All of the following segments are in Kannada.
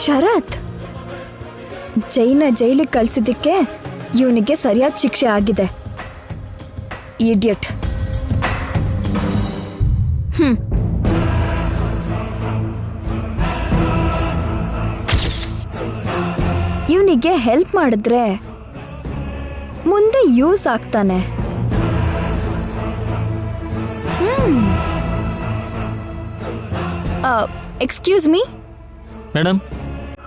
ಶರತ್ ಜೈನ ಜೈಲಿಗೆ ಕಳ್ಸಿದ್ದಕ್ಕೆ ಇವನಿಗೆ ಸರಿಯಾದ ಶಿಕ್ಷೆ ಆಗಿದೆ. ಇಡಿಯಟ್. ಇವನಿಗೆ ಹೆಲ್ಪ್ ಮಾಡಿದ್ರೆ ಮುಂದೆ ಯೂಸ್ ಆಗ್ತಾನೆ. ಎಕ್ಸ್ಕ್ಯೂಸ್ ಮೀ ಮೇಡಮ್,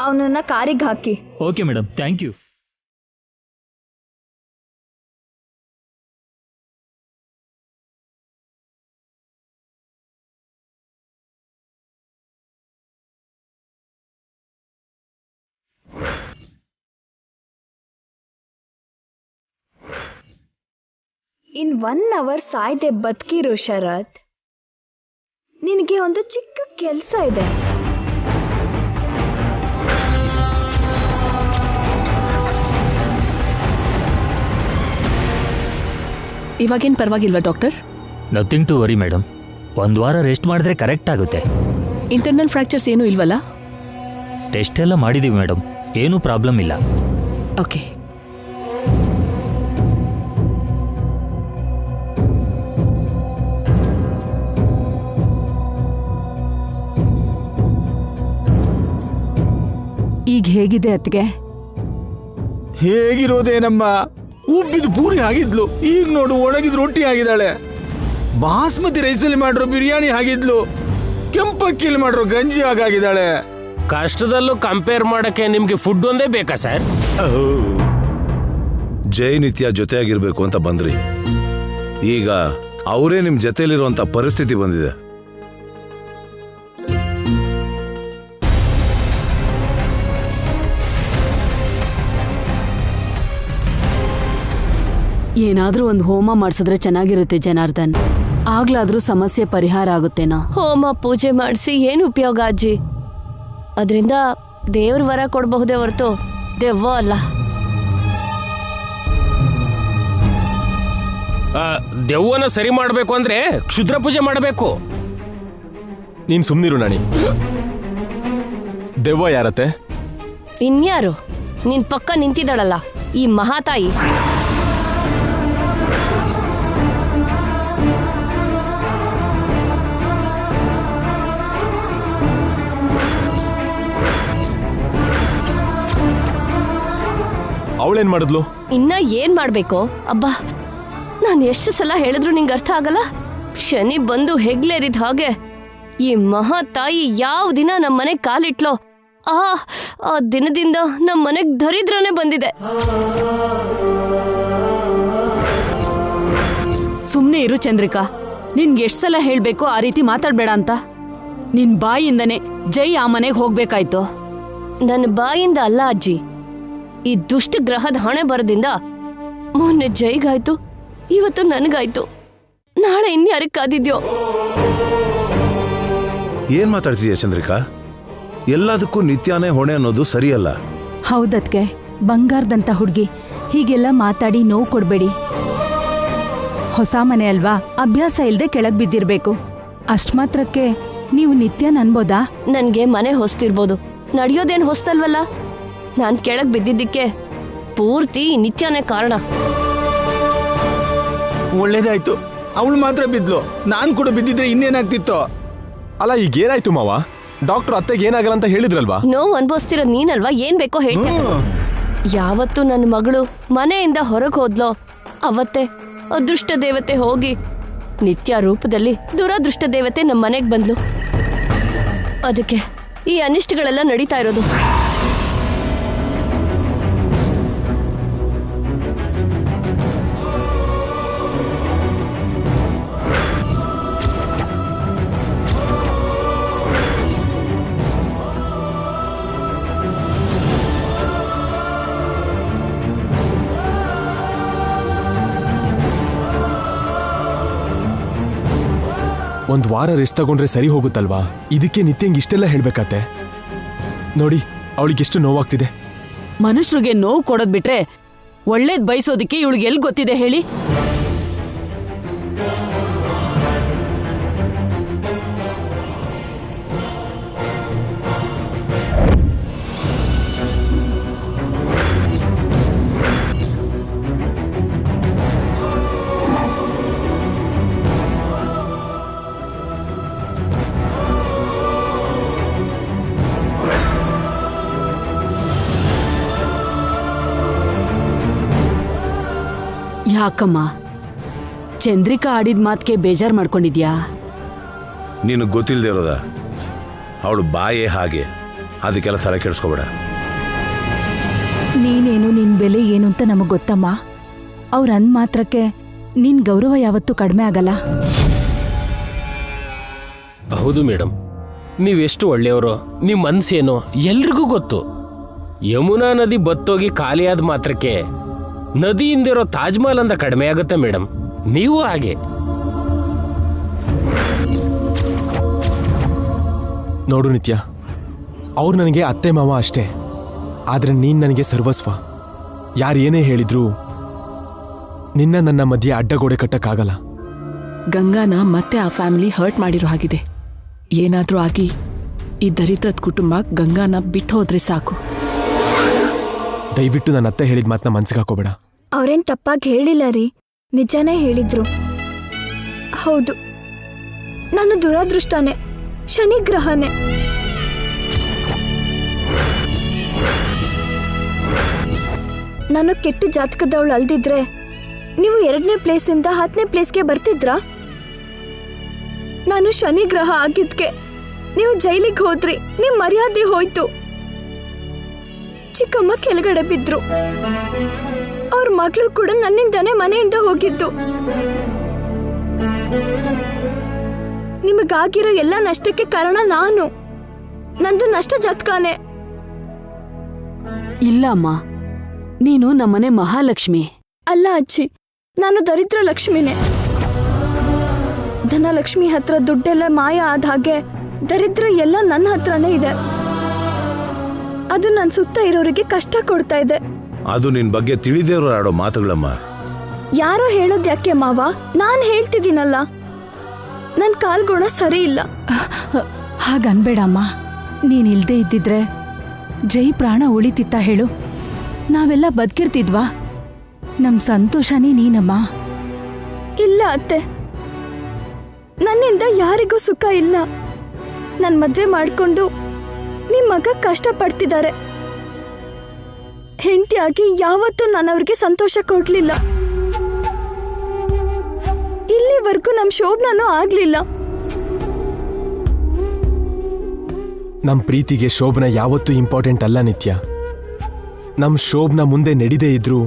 ಅವನನ್ನ ಕಾರಿಗೆ ಹಾಕಿ. Okay madam, thank you. In 1 hour ಸಾಯ್ದೆ ಬದುಕಿರೋ ಶರತ್, ನಿನಗೆ ಒಂದು ಚಿಕ್ಕ ಕೆಲಸ ಇದೆ. ಇವಾಗೇನು ಪರವಾಗಿಲ್ವಾ doctor? Nothing to worry madam. 1 ವಾರ ರೆಸ್ಟ್ ಮಾಡಿದ್ರೆ ಕರೆಕ್ಟ್ ಆಗುತ್ತೆ. ಇಂಟರ್ನಲ್ ಫ್ರಾಕ್ಚರ್ಸ್ ಏನೂ ಇಲ್ವಲ್ಲ? ಟೆಸ್ಟ್ ಎಲ್ಲ ಮಾಡಿದೀವಿ ಮೇಡಮ್, ಏನೂ ಪ್ರಾಬ್ಲಮ್ ಇಲ್ಲ. ಓಕೆ. ಈಗ ಹೇಗಿದೆ ಅತ್ತಿಗೆ? ಹೇಗಿರೋದೇನಮ್ಮ, ಉಬ್ಬಿದು ಪೂರಿ ಆಗಿದ್ಲು, ಈಗ ನೋಡು ಒಣಗಿದ ರೊಟ್ಟಿ ಆಗಿದ್ದಾಳೆ. ಬಾಸ್ಮತಿ ರೈಸಲ್ಲಿ ಮಾಡಿರೋ ಬಿರಿಯಾನಿ ಆಗಿದ್ಲು, ಕೆಂಪಕ್ಕಿಲಿ ಮಾಡಿರೋ ಗಂಜಿ ಆಗಿದ್ದಾಳೆ. ಕಷ್ಟದಲ್ಲೂ ಕಂಪೇರ್ ಮಾಡಕ್ಕೆ ನಿಮ್ಗೆ ಫುಡ್ ಒಂದೇ ಬೇಕಾ ಸರ್? ಜೈ ನಿತ್ಯ ಜೊತೆಯಾಗಿರ್ಬೇಕು ಅಂತ ಬಂದ್ರಿ, ಈಗ ಅವರೇ ನಿಮ್ ಜೊತೆಲಿರುವಂತ ಪರಿಸ್ಥಿತಿ ಬಂದಿದೆ. ಏನಾದ್ರೂ ಒಂದು ಹೋಮ ಮಾಡಿಸಿದ್ರೆ ಚೆನ್ನಾಗಿರುತ್ತೆ ಜನಾರ್ದನ್, ಆಗ್ಲಾದ್ರೂ ಸಮಸ್ಯೆ ಪರಿಹಾರ ಆಗುತ್ತೇನೋ. ಹೋಮ ಪೂಜೆ ಮಾಡಿಸಿ ಏನು ಉಪಯೋಗ ಅಜ್ಜಿ? ಅದರಿಂದ ದೇವ್ರ ವರ ಕೊಡಬಹುದೇ ಹೊರತು ದೆವ್ವ ಅಲ್ಲ. ದೆವ್ವನ ಸರಿ ಮಾಡಬೇಕು ಅಂದ್ರೆ ಕ್ಷುದ್ರ ಪೂಜೆ ಮಾಡಬೇಕು. ನೀನ್ ಸುಮ್ನಿರು ನಾಣಿ. ದೆವ್ವ ಯಾರತ್ತೆ? ಇನ್ಯಾರು? ನಿನ್ ಪಕ್ಕ ನಿಂತಿದ್ದಾಳಲ್ಲ ಈ ಮಹಾತಾಯಿ. ಅವಳೇನ್ ಮಾಡಿದ್ಲು? ಇನ್ನ ಏನ್ ಮಾಡ್ಬೇಕು? ಅಬ್ಬಾ, ನಾನು ಎಷ್ಟು ಸಲ ಹೇಳಿದ್ರು ನಿಂಗೆ ಅರ್ಥ ಆಗಲ್ಲ? ಶನಿ ಬಂದು ಹೆಗ್ಲೇರಿದ ಹಾಗೆ ಈ ಮಹಾತಾಯಿ ಯಾವ ದಿನ ನಮ್ಮ ಮನೆಗೆ ಕಾಲಿಟ್ಲೋ ಆ ದಿನದಿಂದ ನಮ್ಮ ಮನೆಗೆ ದರಿದ್ರನೇ ಬಂದಿದೆ. ಸುಮ್ನೆ ಇರು ಚಂದ್ರಿಕಾ, ನಿನ್ಗೆ ಎಷ್ಟ್ ಸಲ ಹೇಳ್ಬೇಕು ಆ ರೀತಿ ಮಾತಾಡ್ಬೇಡ ಅಂತ? ನಿನ್ ಬಾಯಿಂದನೇ ಜೈ ಆ ಮನೆಗೆ ಹೋಗ್ಬೇಕಾಯ್ತು. ನನ್ನ ಬಾಯಿಂದ ಅಲ್ಲ ಅಜ್ಜಿ, ಈ ದುಷ್ಟ ಗ್ರಹದ ಹಣೆ ಬರದಿಂದ ಮೊನ್ನೆ ಜೈಗಾಯ್ತು, ಇವತ್ತು ನನಗಾಯ್ತು, ನಾಳೆ ಇನ್ಯಾರಿಗೆ ಕಾದಿದ್ಯೋ? ಏನ್ ಮಾತಾಡ್ತೀಯ ಚಂದ್ರಿಕಾ? ಎಲ್ಲದಕ್ಕೂ ನಿತ್ಯಾನೇ ಹೊಣೆ ಅನ್ನೋದು ಸರಿಯಲ್ಲ. ಹೌದತ್ಗೆ, ಬಂಗಾರದಂತ ಹುಡುಗಿ, ಹೀಗೆಲ್ಲ ಮಾತಾಡಿ ನೋವು ಕೊಡ್ಬೇಡಿ. ಹೊಸ ಮನೆ ಅಲ್ವಾ, ಅಭ್ಯಾಸ ಇಲ್ದೆ ಕೆಳಗ್ ಬಿದ್ದಿರ್ಬೇಕು. ಅಷ್ಟ್ ಮಾತ್ರಕ್ಕೆ ನೀವು ನಿತ್ಯನ್ ಅನ್ಬೋದಾ? ನನ್ಗೆ ಮನೆ ಹೊಸ್ತಿರ್ಬೋದು, ನಡೆಯೋದೇನ್ ಹೊಸ್ತಲ್ವಲ್ಲ. ನಾನ್ ಕೆಳಗ್ ಬಿದ್ದಿದ್ದಕ್ಕೆ ಪೂರ್ತಿ ನಿತ್ಯನೇ ಕಾರಣ. ಒಳ್ಳೇದಾಯ್ತು, ಅವಳು ಮಾತ್ರ ಬಿದ್ಲು, ನಾನ್ ಕೂಡ ಬಿದ್ದಿದ್ರೆ ಇನ್ನೇನಾಗ್ತಿತ್ತು? ಅಲ್ಲ, ಈಗ ಏನಾಯ್ತು ಮಾವ? ಡಾಕ್ಟರ್ ಅತ್ತೆಗೆ ಏನಾಗಲ್ಲ ಅಂತ ಹೇಳಿದ್ರಲ್ವಾ? ನೋವು ಅನ್ಭವಿಸ್ತಿರೋದ್ ನೀನಲ್ವಾ, ಏನ್ ಬೇಕೋ ಹೇಳ್ತೇನೆ. ಯಾವತ್ತು ನನ್ನ ಮಗಳು ಮನೆಯಿಂದ ಹೊರಗೆ ಹೋದ್ಲೋ ಅವತ್ತೇ ಅದೃಷ್ಟ ದೇವತೆ ಹೋಗಿ ನಿತ್ಯ ರೂಪದಲ್ಲಿ ದುರದೃಷ್ಟ ದೇವತೆ ನಮ್ಮ ಮನೆಗೆ ಬಂದ್ಲು. ಅದಕ್ಕೆ ಈ ಅನಿಷ್ಟಗಳೆಲ್ಲ ನಡೀತಾ ಇರೋದು. ಒಂದ್ ವಾರ ರೆಸ್ಟ್ ತಗೊಂಡ್ರೆ ಸರಿ ಹೋಗುತ್ತಲ್ವಾ? ಇದಕ್ಕೆ ನಿತ್ಯಂಗ್ ಇಷ್ಟೆಲ್ಲ ಹೇಳ್ಬೇಕತ್ತೆ? ನೋಡಿ ಅವಳಿಗೆ ಎಷ್ಟು ನೋವಾಗ್ತಿದೆ. ಮನುಷ್ಯರಿಗೆ ನೋವು ಕೊಡೋದ್ ಬಿಟ್ರೆ ಒಳ್ಳೇದ್ ಬಯಸೋದಿಕ್ಕೆ ಇವಳಿಗೆ ಎಲ್ಲಿ ಗೊತ್ತಿದೆ ಹೇಳಿ? ಯಾಕಮ್ಮ ಚಂದ್ರಿಕಾ ಆಡಿದ ಮಾತ್ಗೆ ಬೇಜಾರ್ ಮಾಡ್ಕೊಂಡಿದ್ಯಾ? ನಿನಗೆ ಗೊತ್ತಿಲ್ಲದೆ ಇರೋದ? ಅವಳು ಬಾಯೇ ಹಾಗೆ, ಅದಕ್ಕೆಲ್ಲ ತಲೆ ಕೆಡಿಸ್ಕೋಬೇಡ. ನೀನೇನು ನಿನ್ ಬೆಲೆ ಏನು ಅಂತ ನಮಗ್ ಗೊತ್ತಮ್ಮ. ಅವ್ರ ಅಂದ್ ಮಾತ್ರಕ್ಕೆ ನಿನ್ ಗೌರವ ಯಾವತ್ತೂ ಕಡಿಮೆ ಆಗಲ್ಲ. ಹೌದು ಮೇಡಮ್, ನೀವೆಷ್ಟು ಒಳ್ಳೆಯವರು, ನಿಮ್ಮ ಮನ್ಸೇನು ಎಲ್ರಿಗೂ ಗೊತ್ತು. ಯಮುನಾ ನದಿ ಬತ್ತೋಗಿ ಖಾಲಿಯಾದ ಮಾತ್ರಕ್ಕೆ ನದಿಯಿಂದಿರೋ ತಾಜ್ ಮಹಲ್ ಅಂತ ಕಡಿಮೆ ಆಗುತ್ತೆ ಮೇಡಮ್. ನೀವು ಹಾಗೆ. ನೋಡು ನಿತ್ಯ, ಅವ್ರು ನನಗೆ ಅತ್ತೆ ಮಾವ ಅಷ್ಟೇ, ಆದ್ರೆ ನೀನ್ ನನಗೆ ಸರ್ವಸ್ವ. ಯಾರು ಏನೇ ಹೇಳಿದ್ರು ನಿನ್ನ ನನ್ನ ಮಧ್ಯೆ ಅಡ್ಡಗೋಡೆ ಕಟ್ಟಕ್ಕಾಗಲ್ಲ. ಗಂಗಾನ ಮತ್ತೆ ಆ ಫ್ಯಾಮಿಲಿ ಹರ್ಟ್ ಮಾಡಿರೋ ಹಾಗಿದೆ. ಏನಾದ್ರೂ ಆಗಿ ಈ ದರಿದ್ರದ ಕುಟುಂಬ ಗಂಗಾನ ಬಿಟ್ಟು ಹೋದ್ರೆ ಸಾಕು. ದಯವಿಟ್ಟು ನನ್ನ ಅತ್ತೆ ಹೇಳಿದ ಮಾತನ್ನ ಮನ್ಸಿಗೆ ಹಾಕೋಬೇಡ. ಅವ್ರೇನ್ ತಪ್ಪಾಗಿ ಹೇಳಿಲ್ಲ ರೀ, ನಿಜಾನೇ ಹೇಳಿದ್ರು. ಹೌದು, ನಾನು ದುರಾದೃಷ್ಟನೇ, ಶನಿಗ್ರಹನೇ. ನಾನು ಕೆಟ್ಟ ಜಾತಕದವಳು ಅಲ್ದಿದ್ರೆ ನೀವು 2ನೇ ಪ್ಲೇಸಿಂದ 10ನೇ ಪ್ಲೇಸ್ಗೆ ಬರ್ತಿದ್ರಾ? ನಾನು ಶನಿಗ್ರಹ ಆಗಿದ್ಕೆ ನೀವು ಜೈಲಿಗೆ ಹೋದ್ರಿ, ನಿಮ್ ಮರ್ಯಾದೆ ಹೋಯ್ತು. ಚಿಕ್ಕಮ್ಮ ಕೆಳಗಡೆ ಬಿದ್ರು, ಅವ್ರ ಮಗಳು ಕೂಡ ನನ್ನಿಂದಾನೇ ಮನೆಯಿಂದ ಹೋಗಿದ್ದು. ನಿಮಗಾಗಿರೋ ಎಲ್ಲ ನಷ್ಟಕ್ಕೆ ಕಾರಣ ನಾನು. ನಂದು ನಷ್ಟ ಜಾತಕನೇ. ಇಲ್ಲ ಅಮ್ಮ, ನೀನು ನಮ್ಮನೆ ಮಹಾಲಕ್ಷ್ಮಿ. ಅಲ್ಲ ಅಜ್ಜಿ, ನಾನು ದರಿದ್ರ ಲಕ್ಷ್ಮಿನೇ. ಧನಲಕ್ಷ್ಮಿ ಹತ್ರ ದುಡ್ಡೆಲ್ಲ ಮಾಯ ಆದ ಹಾಗೆ ದರಿದ್ರ ಎಲ್ಲ ನನ್ನ ಹತ್ರನೇ ಇದೆ. ಅದು ನನ್ನ ಸುತ್ತ ಇರೋರಿಗೆ ಕಷ್ಟ ಕೊಡ್ತಾ ಇದೆ. ಅದು ನಿನ್ ಬಗ್ಗೆ ತಿಳಿದೇವ್ರು ಆಡೋ ಮಾತುಗಳಮ್ಮ. ಯಾರೋ ಹೇಳೋದ್ ಯಾಕೆ ಮಾವ? ನಾನ್ ಹೇಳ್ತಿದ್ದೀನಲ್ಲ, ನನ್ ಕಾಲ್ಗುಣ ಸರಿ ಇಲ್ಲ. ಹಾಗನ್ಬೇಡಮ್ಮ. ನೀನಿಲ್ದೇ ಇದ್ದಿದ್ರೆ ಜೈ ಪ್ರಾಣ ಉಳಿತಿತ್ತ ಹೇಳು? ನಾವೆಲ್ಲ ಬದುಕಿರ್ತಿದ್ವಾ? ನಮ್ ಸಂತೋಷನೇ ನೀನಮ್ಮ. ಇಲ್ಲ ಅತ್ತೆ, ನನ್ನಿಂದ ಯಾರಿಗೂ ಸುಖ ಇಲ್ಲ. ನನ್ ಮದ್ವೆ ಮಾಡ್ಕೊಂಡು ನಿಮ್ ಮಗ ಕಷ್ಟ ಪಡ್ತಿದ್ದಾರೆ. ಹೆಂಡತಿಯಾಗಿ ಯಾವತ್ತೂ ನಾನು ಅವ್ರಿಗೆ ಸಂತೋಷ ಕೊಡ್ಲಿಲ್ಲ. ಇಲ್ಲಿವರೆಗೂ ನಮ್ ಶೋಭನೂ ಆಗ್ಲಿಲ್ಲ. ನಮ್ ಪ್ರೀತಿಗೆ ಶೋಭನ ಯಾವತ್ತೂ ಇಂಪಾರ್ಟೆಂಟ್ ಅಲ್ಲ ನಿತ್ಯ. ನಮ್ ಶೋಭನ ಮುಂದೆ ನಡೆದೇ ಇದ್ರು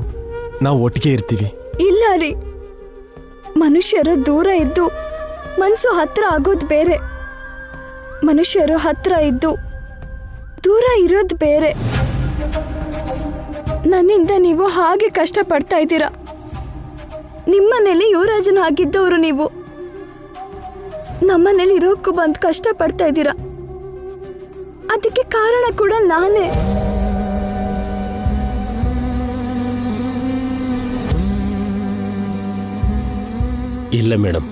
ನಾವು ಒಟ್ಟಿಗೆ ಇರ್ತೀವಿ. ಇಲ್ಲ ರೀ, ಮನುಷ್ಯರು ದೂರ ಇದ್ದು ಮನ್ಸು ಹತ್ರ ಆಗೋದು ಬೇರೆ, ಮನುಷ್ಯರು ಹತ್ರ ಇದ್ದು ದೂರ ಇರೋದು ಬೇರೆ. ನನ್ನಿಂದ ನೀವು ಹಾಗೆ ಕಷ್ಟ ಪಡ್ತಾ ಇದ್ದೀರಾ. ನಿಮ್ಮನೇಲಿ ಯುವರಾಜನ ಆಗಿದ್ದವರು ನೀವು, ನಮ್ಮನೇಲಿ ಇರೋಕ್ಕೂ ಬಂದು ಕಷ್ಟ ಪಡ್ತಾ ಇದ್ದೀರಾ. ಅದಕ್ಕೆ ಕಾರಣ ಕೂಡ ನಾನೇ. ಇಲ್ಲ ಮೇಡಮ್,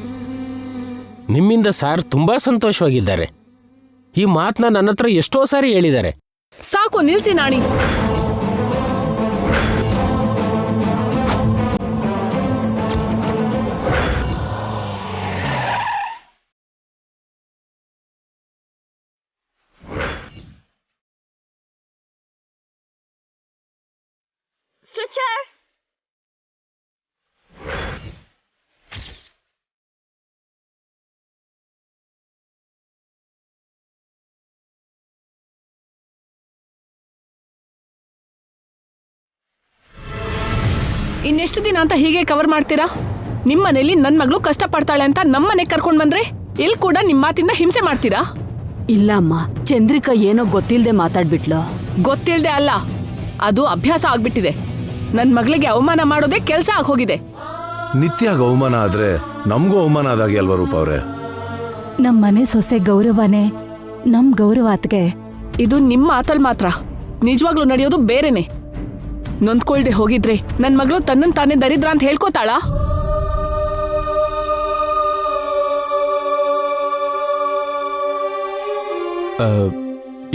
ನಿಮ್ಮಿಂದ ಸಾರ್ ತುಂಬಾ ಸಂತೋಷವಾಗಿದ್ದಾರೆ. ಈ ಮಾತನ್ನ ನನ್ನ ಹತ್ರ ಎಷ್ಟೋ ಸಾರಿ ಹೇಳಿದ್ದಾರೆ. ಸಾಕು, ನಿಲ್ಸಿ ನಾಣಿ. ಸ್ಟ್ರೆಚರ್. ಇನ್ನೆಷ್ಟು ದಿನ ಅಂತ ಹೀಗೆ ಕವರ್ ಮಾಡ್ತೀರಾ? ನಿಮ್ಮನೇಲಿ ನನ್ನ ಮಗಳು ಕಷ್ಟ ಪಡ್ತಾಳೆ ಅಂತ ನಮ್ಮನೆ ಕರ್ಕೊಂಡ್ ಬಂದ್ರೆ ಇಲ್ಲಿ ಕೂಡ ನಿಮ್ಮ ಮಾತಿಂದ ಹಿಂಸೆ ಮಾಡ್ತೀರಾ? ಇಲ್ಲ ಅಮ್ಮ, ಚಂದ್ರಿಕಾ ಏನೋ ಗೊತ್ತಿಲ್ದೆ ಮಾತಾಡ್ಬಿಟ್ಲು. ಗೊತ್ತಿಲ್ದೆ ಅಲ್ಲ, ಅದು ಅಭ್ಯಾಸ ಆಗ್ಬಿಟ್ಟಿದೆ. ನನ್ನ ಮಗಳಿಗೆ ಅವಮಾನ ಮಾಡೋದೇ ಕೆಲಸ ಆಗೋಗಿದೆ. ನಿತ್ಯಾಗ ಅವಮಾನ ಆದ್ರೆ ನಮಗೂ ಅವಮಾನ ಆದಾಗೆ ಅಲ್ವಾ ರೂಪ ಅವ್ರೆ? ನಮ್ಮನೆ ಸೊಸೆ ಗೌರವನೇ ನಮ್ ಗೌರವಾತ್ಗೆ. ಇದು ನಿಮ್ಮ ಮಾತಲ್ ಮಾತ್ರ, ನಿಜವಾಗ್ಲೂ ನಡೆಯೋದು ಬೇರೆನೆ. ನೊಂದ್ಕೊಳ್ದೆ ಹೋಗಿದ್ರೆ ನನ್ನ ಮಗಳು ತನ್ನನ್ ತಾನೇ ದರಿದ್ರ ಅಂತ ಹೇಳ್ಕೋತಾಳ?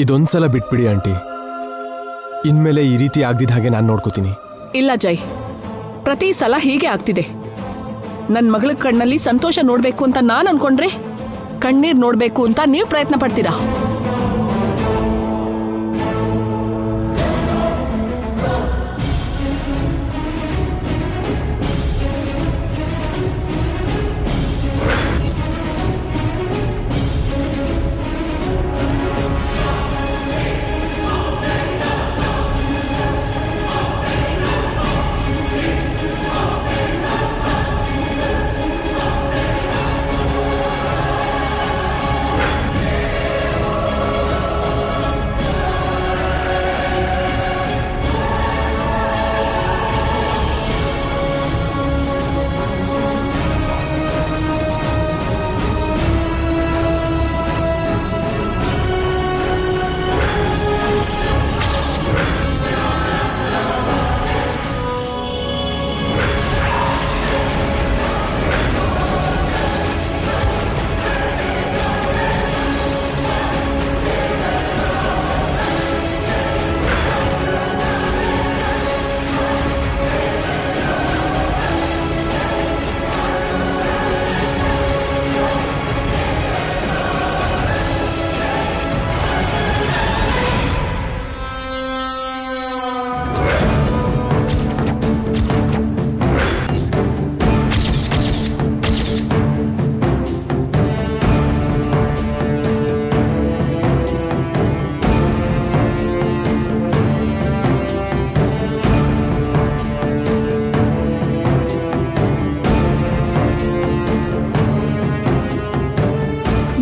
ಇದೊಂದ್ಸಲ ಬಿಟ್ಬಿಡಿ ಆಂಟಿ. ಇನ್ಮೇಲೆ ಈ ರೀತಿ ಆಗ್ದಿದ್ದ ಹಾಗೆ ನಾನು ನೋಡ್ಕೋತೀನಿ. ಇಲ್ಲ ಜೈ, ಪ್ರತಿ ಸಲ ಹೀಗೆ ಆಗ್ತಿದೆ. ನನ್ನ ಮಗಳ ಕಣ್ಣಲ್ಲಿ ಸಂತೋಷ ನೋಡ್ಬೇಕು ಅಂತ ನಾನು ಅನ್ಕೊಂಡ್ರೆ ಕಣ್ಣೀರ್ ನೋಡ್ಬೇಕು ಅಂತ ನೀವು ಪ್ರಯತ್ನ ಪಡ್ತೀರಾ.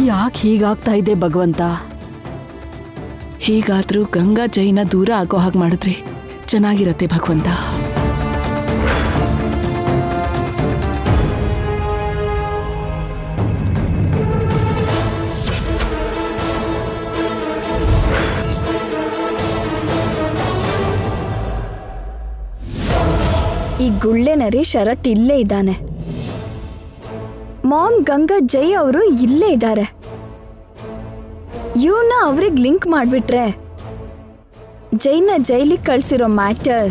ಯಾಕೆ ಹೀಗಾಗ್ತಾ ಇದೆ ಭಗವಂತ? ಹೀಗಾದ್ರೂ ಗಂಗಾ ಜೈನ ದೂರ ಆಗೋ ಹಾಗೆ ಮಾಡಿದ್ರೆ ಚೆನ್ನಾಗಿರತ್ತೆ ಭಗವಂತ. ಈ ಗುಳ್ಳೆ ನರಿ ಶರತ್ ಇಲ್ಲೇ ಇದ್ದಾನೆ. ಮಾಮ್ ಗಂಗಾ ಜೈ ಅವರು ಇಲ್ಲೇ ಇದ್ದಾರೆ. ಇವನ್ನ ಅವ್ರಿಗೆ ಲಿಂಕ್ ಮಾಡ್ಬಿಟ್ರೆ ಜೈನ ಜೈಲಿಗೆ ಕಳ್ಸಿರೋ ಮ್ಯಾಟರ್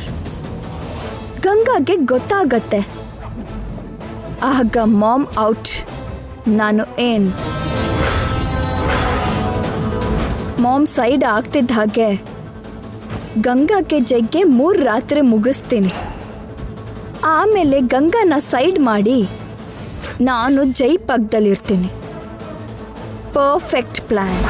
ಗಂಗಾಗೆ ಗೊತ್ತಾಗತ್ತೆ. ಆಗ ಮಾಮ್ ಔಟ್, ನಾನು ಏನ್. ಮಾಮ್ ಸೈಡ್ ಆಗ್ತಿದ್ದ ಹಾಗೆ ಗಂಗಾಗೆ ಜೈಗೆ 3 ರಾತ್ರಿ ಮುಗಿಸ್ತೀನಿ. ಆಮೇಲೆ ಗಂಗಾನ ಸೈಡ್ ಮಾಡಿ ನಾನು ಜೈ ಪಕ್ಕದಲ್ಲಿರ್ತೀನಿ. Perfect plan.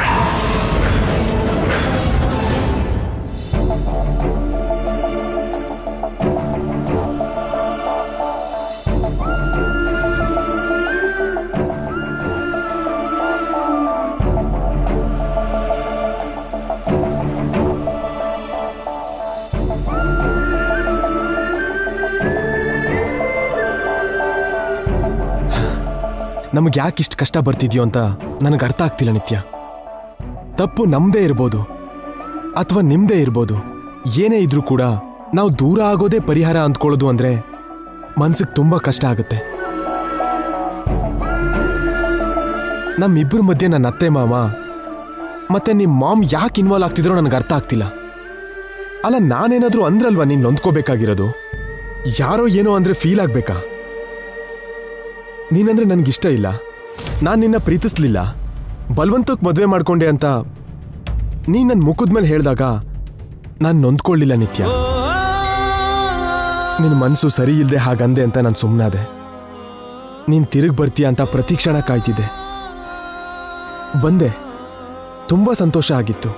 ನಮಗೆ ಯಾಕೆ ಇಷ್ಟು ಕಷ್ಟ ಬರ್ತಿದ್ಯೋ ಅಂತ ನನಗೆ ಅರ್ಥ ಆಗ್ತಿಲ್ಲ ನಿತ್ಯ. ತಪ್ಪು ನಮ್ದೇ ಇರ್ಬೋದು ಅಥವಾ ನಿಮ್ದೇ ಇರ್ಬೋದು. ಏನೇ ಇದ್ರೂ ಕೂಡ ನಾವು ದೂರ ಆಗೋದೇ ಪರಿಹಾರ ಅಂದ್ಕೊಳ್ಳೋದು ಅಂದ್ರೆ ಮನ್ಸಿಗೆ ತುಂಬಾ ಕಷ್ಟ ಆಗುತ್ತೆ. ನಮ್ಮಿಬ್ಬರ ಮಧ್ಯೆ ನನ್ನ ಅತ್ತೆ ಮಾಮ ಮತ್ತೆ ನಿಮ್ಮ ಮಾಮ್ ಯಾಕೆ ಇನ್ವಾಲ್ವ್ ಆಗ್ತಿದ್ರೋ ನನಗೆ ಅರ್ಥ ಆಗ್ತಿಲ್ಲ. ಅಲ್ಲ, ನಾನೇನಾದ್ರೂ ಅಂದ್ರಲ್ವಾ ನೀನು ನೊಂದ್ಕೋಬೇಕಾಗಿರೋದು? ಯಾರೋ ಏನೋ ಅಂದ್ರೆ ಫೀಲ್ ಆಗ್ಬೇಕಾ? ನೀನಂದ್ರೆ ನನಗಿಷ್ಟ ಇಲ್ಲ, ನಾನು ನಿನ್ನ ಪ್ರೀತಿಸ್ಲಿಲ್ಲ, ಬಲವಂತಕ್ಕೆ ಮದುವೆ ಮಾಡ್ಕೊಂಡೆ ಅಂತ ನೀನು ನನ್ನ ಮುಖದ ಮೇಲೆ ಹೇಳಿದಾಗ ನಾನು ನೊಂದ್ಕೊಳ್ಳಿಲ್ಲ ನಿತ್ಯ. ನಿನ್ನ ಮನಸ್ಸು ಸರಿ ಇಲ್ಲದೆ ಹಾಗಂದೆ ಅಂತ ನಾನು ಸುಮ್ಮನಾದೆ. ನೀನು ತಿರುಗಿ ಬರ್ತೀಯ ಅಂತ ಪ್ರತಿ ಕ್ಷಣ ಕಾಯ್ತಿದ್ದೆ. ಬಂದೆ, ತುಂಬ ಸಂತೋಷ ಆಗಿತ್ತು.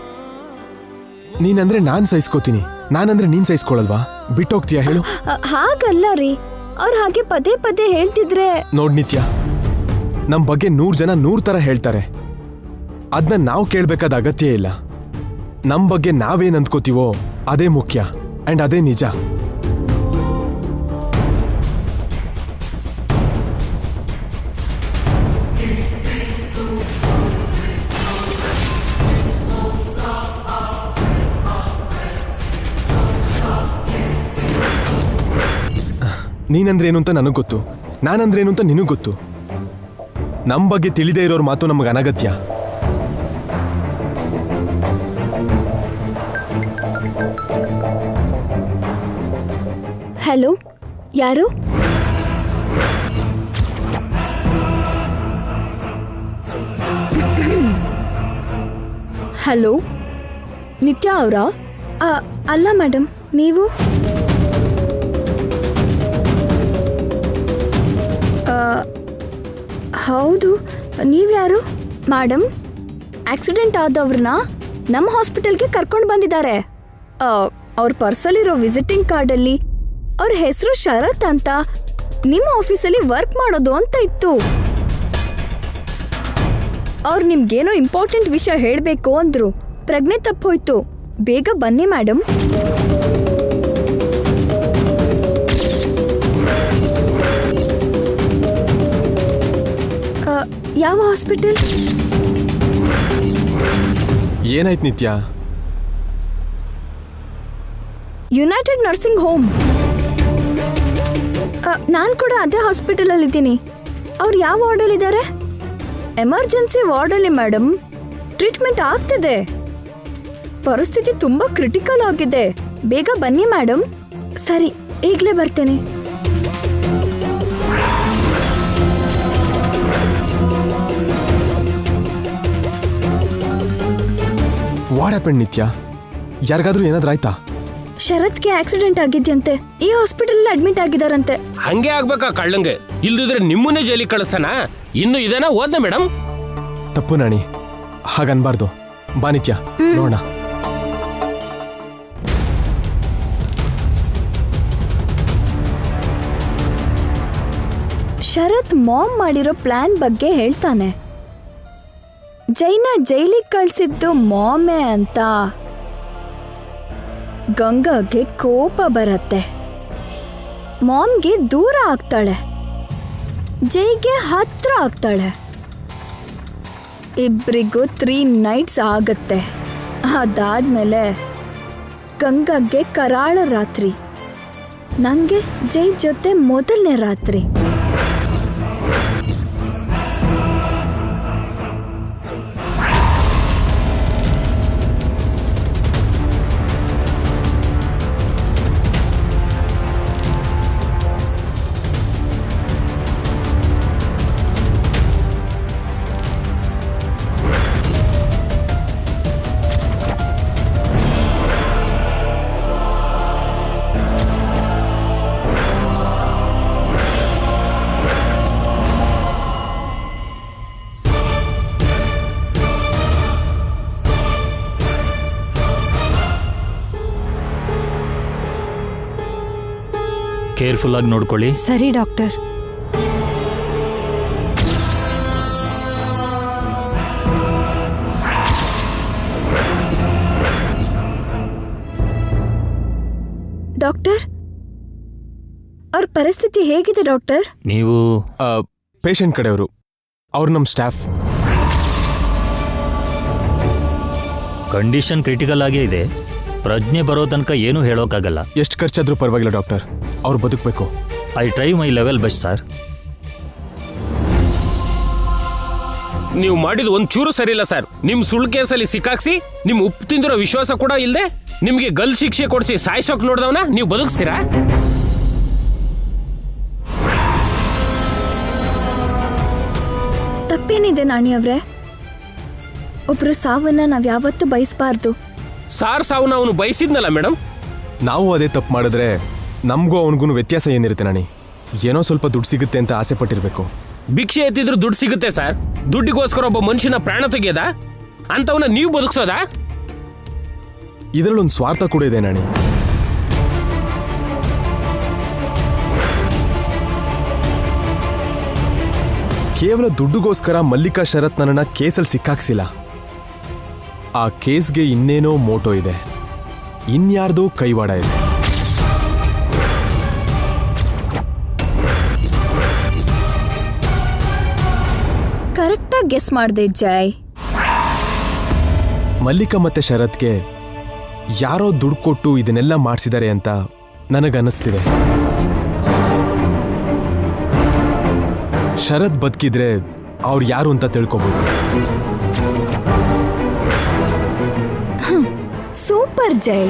ನೀನಂದ್ರೆ ನಾನು ಸಹಿಸ್ಕೋತೀನಿ, ನಾನಂದ್ರೆ ನೀನು ಸಹಿಸ್ಕೊಳ್ಳಲ್ವಾ? ಬಿಟ್ಟೋಗ್ತೀಯಾ ಹೇಳು? ಹಾಗಲ್ಲ ರೀ, ಅವ್ರು ಹಾಗೆ ಪದೇ ಪದೇ ಹೇಳ್ತಿದ್ರೆ. ನೋಡ್ ನಿತ್ಯ, ನಮ್ಮ ಬಗ್ಗೆ 100 ಜನ 100 ಥರ ಹೇಳ್ತಾರೆ. ಅದನ್ನ ನಾವು ಕೇಳಬೇಕಾದ ಅಗತ್ಯ ಇಲ್ಲ. ನಮ್ಮ ಬಗ್ಗೆ ನಾವೇನು ಅಂದ್ಕೋತೀವೋ ಅದೇ ಮುಖ್ಯ ಆ್ಯಂಡ್ ಅದೇ ನಿಜ. ನೀನಂದ್ರೇನು ಅಂತ ನನಗೆ ಗೊತ್ತು, ನಾನಂದ್ರೇನು ಅಂತ ನಿನಗೆ ಗೊತ್ತು. ನಮ್ಮ ಬಗ್ಗೆ ತಿಳಿದೇ ಇರೋರ ಮಾತು ನಮಗೆ ಅನಗತ್ಯ. ಹಲೋ, ಯಾರು? ಹಲೋ, ನಿತ್ಯ ಅವರಾ? ಅಲ್ಲ ಮೇಡಮ್, ನೀವು? ಹೌದು, ನೀವ್ಯಾರು? ಮೇಡಮ್, ಆಕ್ಸಿಡೆಂಟ್ ಆದವ್ರನ್ನ ನಮ್ಮ ಹಾಸ್ಪಿಟಲ್ಗೆ ಕರ್ಕೊಂಡು ಬಂದಿದ್ದಾರೆ. ಅವ್ರ ಪರ್ಸಲ್ಲಿರೋ ವಿಸಿಟಿಂಗ್ ಕಾರ್ಡಲ್ಲಿ ಅವ್ರ ಹೆಸರು ಶರತ್ ಅಂತ, ನಿಮ್ಮ ಆಫೀಸಲ್ಲಿ ವರ್ಕ್ ಮಾಡೋದು ಅಂತ ಇತ್ತು. ಅವ್ರು ನಿಮ್ಗೇನೋ ಇಂಪಾರ್ಟೆಂಟ್ ವಿಷಯ ಹೇಳಬೇಕು ಅಂದ್ರು. ಪ್ರಜ್ಞೆ ತಪ್ಪೋಯ್ತು. ಬೇಗ ಬನ್ನಿ ಮೇಡಮ್. ಯಾವ ಹಾಸ್ಪಿಟಲ್? ಏನಾಯ್ತು ನಿತ್ಯ? United nursing home. ನಾನು ಕೂಡ ಅದೇ ಹಾಸ್ಪಿಟಲಲ್ಲಿ ಇದ್ದೀನಿ. ಅವ್ರು ಯಾವ ವಾರ್ಡಲ್ಲಿದ್ದಾರೆ? ಎಮರ್ಜೆನ್ಸಿ ವಾರ್ಡಲ್ಲಿ ಮೇಡಮ್. ಟ್ರೀಟ್ಮೆಂಟ್ ಆಗ್ತಿದೆ. ಪರಿಸ್ಥಿತಿ ತುಂಬ ಕ್ರಿಟಿಕಲ್ ಆಗಿದೆ. ಬೇಗ ಬನ್ನಿ ಮೇಡಮ್. ಸರಿ, ಈಗಲೇ ಬರ್ತೇನೆ. ವಾಟ್ ಹ್ಯಾಪನ್ ನಿತ್ಯ? ಯಾರಿಗಾದ್ರೂ ಏನಾದ್ರೂ ಆಯ್ತಾ? ಶರತ್ಗೆ ಆಕ್ಸಿಡೆಂಟ್ ಆಗಿದ್ಯಂತೆ. ಈ ಹಾಸ್ಪಿಟಲ್ ಅಡ್ಮಿಟ್ ಆಗಿದಾರಂತೆ. ಹಂಗೆ ಆಗ್ಬೇಕಾ ಕಳ್ಳಂಗೆ? ಇಲ್ದಿದ್ರೆ ನಿಮ್ಮನ್ನೇ ಜೈಲಿಗೆ ಕಳಿಸ್ತಾನ? ಇನ್ನು ಇದನ್ನ ಓದ್ನ ಮೇಡಮ್? ತಪ್ಪು ನಾಣಿ, ಹಾಗನ್ಬಾರ್ದು. ಬಾ ನಿತ್ಯ, ನೋಡೋಣ. ಶರತ್ ಮಾಮ್ ಮಾಡಿರೋ ಪ್ಲಾನ್ ಬಗ್ಗೆ ಹೇಳ್ತಾನೆ. ಜೈನ ಜೈಲಿಗೆ ಕಳ್ಸಿದ್ದು ಮಾಮೆ ಅಂತ ಗಂಗಾಗೆ ಕೋಪ ಬರತ್ತೆ. ಮಾಮ್ಗೆ ದೂರ ಆಗ್ತಾಳೆ, ಜೈಗೆ ಹತ್ರ ಆಗ್ತಾಳೆ. ಇಬ್ರಿಗೂ 3 ನೈಟ್ಸ್ ಆಗತ್ತೆ. ಅದಾದ್ಮೇಲೆ ಗಂಗಾಗೆ ಕರಾಳ ರಾತ್ರಿ, ನಂಗೆ ಜೈ ಜೊತೆ ಮೊದಲನೇ ರಾತ್ರಿ. ಕೇರ್ಫುಲ್ ಆಗಿ ನೋಡ್ಕೊಳ್ಳಿ. ಸರಿ ಡಾಕ್ಟರ್. ಡಾಕ್ಟರ್, ಅವ್ರ ಪರಿಸ್ಥಿತಿ ಹೇಗಿದೆ ಡಾಕ್ಟರ್? ನೀವು ಪೇಷಂಟ್ ಕಡೆಯವರು, ಅವ್ರು ನಮ್ಮ ಸ್ಟಾಫ್. ಕಂಡೀಷನ್ ಕ್ರಿಟಿಕಲ್ ಆಗೇ ಇದೆ. ಪ್ರಜ್ಞೆ ಬರೋ ತನಕ ಏನೂ ಹೇಳೋಕ್ಕಾಗಲ್ಲ. ಎಷ್ಟು ಖರ್ಚಾದ್ರೂ ಪರವಾಗಿಲ್ಲ ಡಾಕ್ಟರ್, ಅವ್ರು ಬದುಕಬೇಕು. I try my level best sir. ನೀವು ಮಾಡಿದ ಒಂದು ಚೂರು ಸರಿ ಇಲ್ಲ ಸರ್. ನಿಮ್ ಸುಳ್ಳು ಕೇಸಲ್ಲಿ ಸಿಕ್ಕಾಕ್ಸಿ ನಿಮ್ ಉಪ್ಪು ತಿಂದಿರೋ ವಿಶ್ವಾಸ ಕೂಡ ಇಲ್ಲದೆ ನಿಮ್ಗೆ ಗಲ್ ಶಿಕ್ಷೆ ಕೊಡಿಸಿ ಸಾಯಿಸೋಕ್ ನೋಡ್ದವನ ನೀವು ಬದುಕಿಸ್ತೀರಾ? ತಪ್ಪೇನಿದೆ ನಾಣಿ ಅವ್ರೆ? ಒಬ್ರು ಸಾವನ್ನ ನಾವ್ ಯಾವತ್ತೂ ಬಯಸಬಾರ್ದು. ಸಾವನ್ನ ಅವನು ಬಯಸಿದ್ನಲ್ಲ ಮೇಡಮ್. ನಾವು ಅದೇ ತಪ್ಪು ಮಾಡಿದ್ರೆ ನಮಗೂ ಅವನಿಗೂ ವ್ಯತ್ಯಾಸ ಏನಿರುತ್ತೆ ನಾಣಿ? ಏನೋ ಸ್ವಲ್ಪ ದುಡ್ಡು ಸಿಗುತ್ತೆ ಅಂತ ಆಸೆ ಪಟ್ಟಿರ್ಬೇಕು. ಭಿಕ್ಷೆ ಎತ್ತಿದ್ರು ದುಡ್ಡು ಸಿಗುತ್ತೆ ಸರ್. ದುಡ್ಡಿಗೋಸ್ಕರ ಒಬ್ಬ ಮನುಷ್ಯನ ಪ್ರಾಣ ತೆಗೆಯದ ಅಂತವನ್ನ ನೀವು ಬದುಕಿಸೋದಾ? ಇದರಲ್ಲೊಂದು ಸ್ವಾರ್ಥ ಕೂಡ ಇದೆ ನಾಣಿ. ಕೇವಲ ದುಡ್ಡುಗೋಸ್ಕರ ಮಲ್ಲಿಕಾ ಶರತ್ ನನ್ನನ್ನ ಕೇಸಲ್ಲಿ ಸಿಕ್ಕಾಕ್ಸಿಲ್ಲ. ಆ ಕೇಸ್ಗೆ ಇನ್ನೇನೋ ಮೋಟೋ ಇದೆ, ಇನ್ಯಾರ್ದೋ ಕೈವಾಡ ಇದೆ. ಕರೆಕ್ಟಾಗಿ ಗೆಸ್ ಮಾಡಿದೆ ಜೈ. ಮಲ್ಲಿಕಾ ಮತ್ತೆ ಶರತ್ಗೆ ಯಾರೋ ದುಡ್ಡು ಕೊಟ್ಟು ಇದನ್ನೆಲ್ಲ ಮಾಡಿಸಿದ್ದಾರೆ ಅಂತ ನನಗನ್ನಿಸ್ತಿದೆ. ಶರತ್ ಬದುಕಿದ್ರೆ ಅವ್ರು ಯಾರು ಅಂತ ತಿಳ್ಕೊಬೋದು. ಸೂಪರ್ ಜೈ.